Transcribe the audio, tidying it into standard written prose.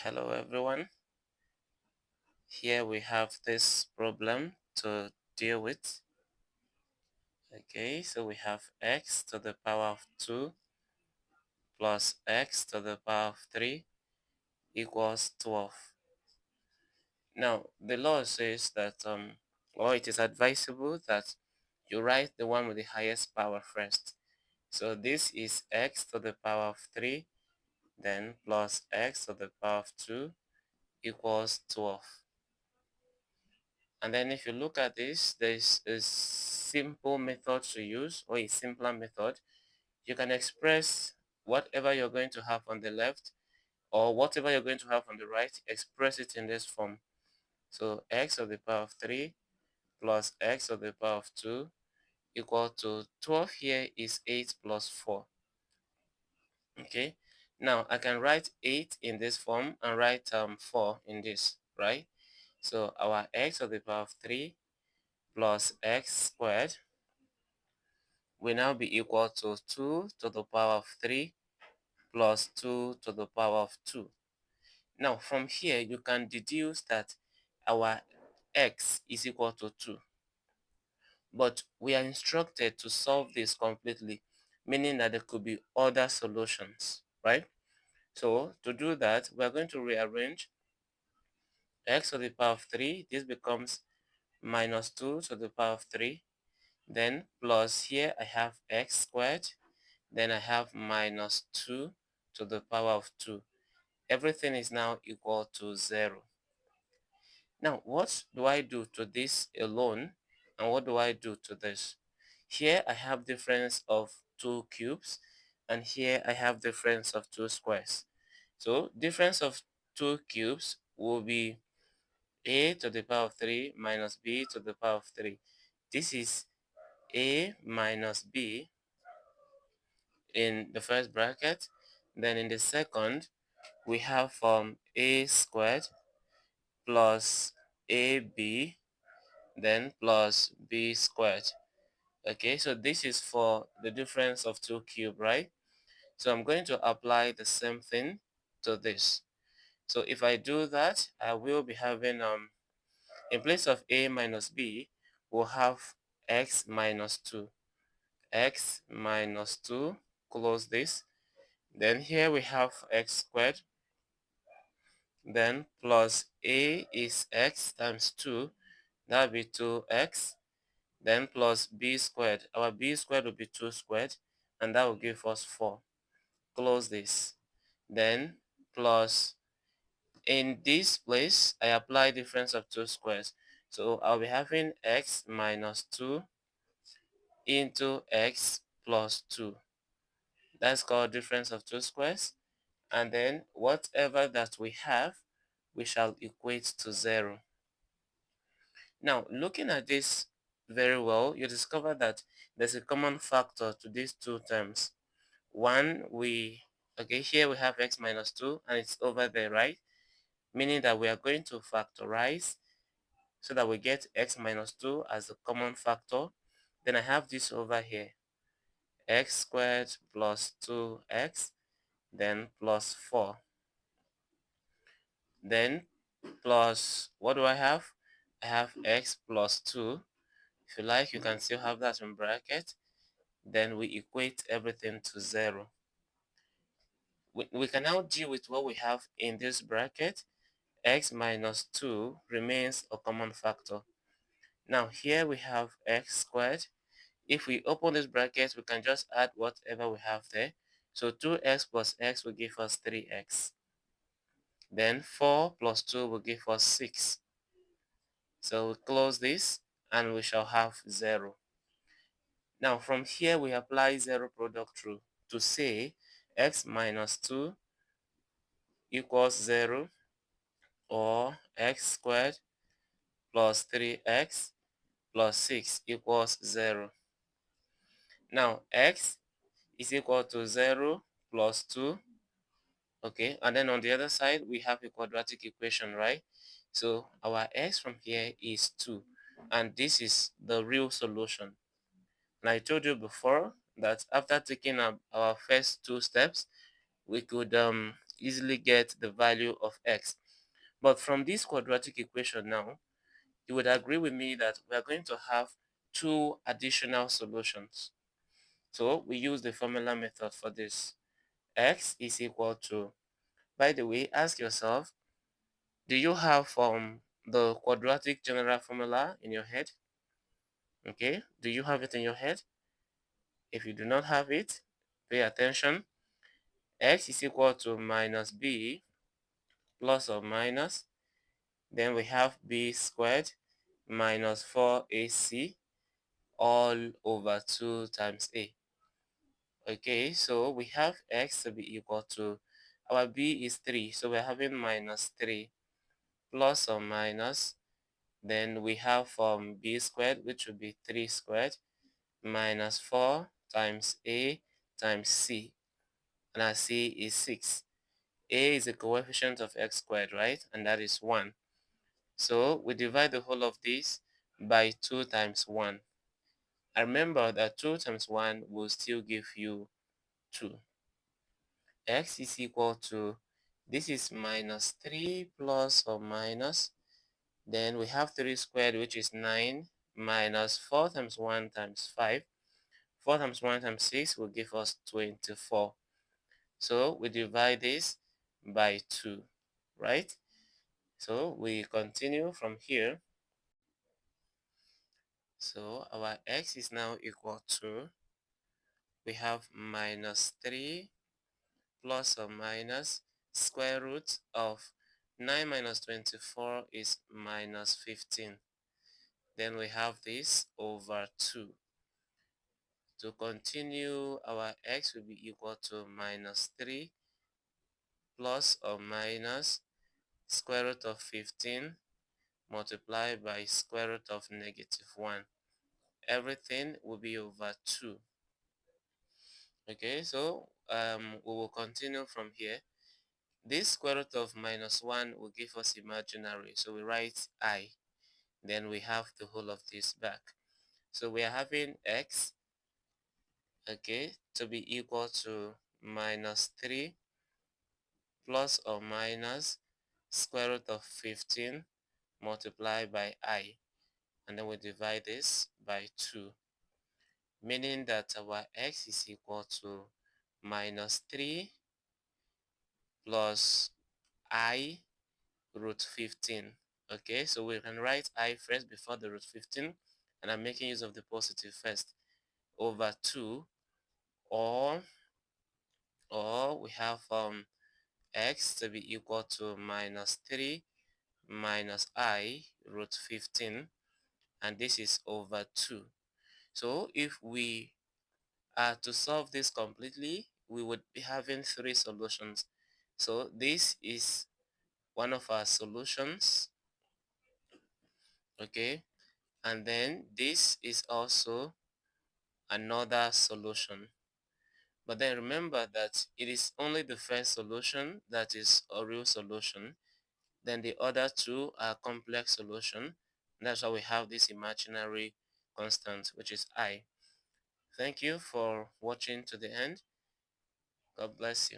Hello everyone. Here we have this problem to deal with. Okay, so we have x to the power of 2 plus x to the power of 3 equals 12. Now, the law says that, or it is advisable that you write the one with the highest power first. So this is x to the power of 3, then plus x to the power of 2 equals 12. And then if you look at this, there's a simple method to use, or a simpler method. You can express whatever you're going to have on the left or whatever you're going to have on the right, express it in this form. So x to the power of 3 plus x to the power of 2 equal to 12 here is 8 plus 4. Okay, now I can write 8 in this form and write 4 in this, right? So our x to the power of 3 plus x squared will now be equal to 2 to the power of 3 plus 2 to the power of 2. Now from here you can deduce that our x is equal to 2. But we are instructed to solve this completely, meaning that there could be other solutions, right? So to do that, we are going to rearrange x to the power of 3. This becomes minus 2 to the power of 3. Then plus here I have x squared. Then I have minus 2 to the power of 2. Everything is now equal to 0. Now, what do I do to this alone? And what do I do to this? Here I have difference of 2 cubes. And here I have difference of 2 squares. So, difference of 2 cubes will be a to the power of 3 minus b to the power of 3. This is a minus b in the first bracket. Then in the second, we have a squared plus ab, then plus b squared. Okay, so this is for the difference of 2 cube, right? So I'm going to apply the same thing to this. So if I do that, I will be having, in place of a minus b, we'll have x minus 2. X minus 2, close this. Then here we have x squared. Then plus a is x times 2, that will be 2x. Then plus b squared. Our b squared will be 2 squared, and that will give us 4. Close this. Then plus, in this place, I apply difference of 2 squares. So I'll be having x minus 2 into x plus 2. That's called difference of 2 squares. And then whatever that we have, we shall equate to 0. Now, looking at this very well, you discover that there's a common factor to these two terms. One, okay, here we have x minus 2, and it's over there, right? Meaning that we are going to factorize so that we get x minus 2 as a common factor. Then I have this over here, x squared plus 2x, then plus 4. Then plus, what do I have? I have x plus 2. If you like, you can still have that in bracket. Then we equate everything to 0. We can now deal with what we have in this bracket. X minus 2 remains a common factor. Now here we have x squared. If we open this bracket, we can just add whatever we have there. So 2x plus x will give us 3x. Then 4 plus 2 will give us 6. So we close this and we shall have 0. Now from here we apply 0 product rule to say x minus 2 equals 0, or x squared plus 3x plus 6 equals 0. Now x is equal to 0 plus 2. Okay, and then on the other side we have a quadratic equation, right? So our x from here is 2, and this is the real solution. And I told you before that after taking our first two steps, we could easily get the value of x. But from this quadratic equation now, you would agree with me that we are going to have two additional solutions. So we use the formula method for this. X is equal to, by the way, ask yourself, do you have the quadratic general formula in your head? Okay, do you have it in your head? If you do not have it, pay attention. X is equal to minus b plus or minus, then we have b squared minus 4ac all over 2 times a. Okay, so we have x to be equal to, our b is 3, so we're having minus 3 plus or minus, then we have b squared, which will be 3 squared minus 4 times a times c, and our c is 6. A is a coefficient of x squared, right? And that is 1. So we divide the whole of this by 2 times 1. I remember that 2 times 1 will still give you 2. X is equal to, this is minus 3 plus or minus, then we have 3 squared, which is 9, minus 4 times 1 times 5. 4 times 1 times 6 will give us 24. So we divide this by 2, right? So we continue from here. So our x is now equal to, we have minus 3 plus or minus square root of 9 minus 24 is minus 15. Then we have this over 2. To continue, our x will be equal to minus 3 plus or minus square root of 15 multiplied by square root of negative 1. Everything will be over 2. Okay, so we will continue from here. This square root of minus 1 will give us imaginary, so we write I. Then we have the whole of this back. So we are having x, okay, to be equal to minus 3 plus or minus square root of 15 multiplied by I. And then we divide this by 2, meaning that our x is equal to minus 3 plus I root 15. Okay, so we can write I first before the root 15, and I'm making use of the positive first, over 2, or we have x to be equal to minus 3 minus I root 15, and this is over 2. So if we are to solve this completely, we would be having 3 solutions. So this is one of our solutions, okay, and then this is also another solution. But then remember that it is only the first solution that is a real solution. Then the other two are complex solution. That's why we have this imaginary constant, which is I. Thank you for watching to the end. God bless you.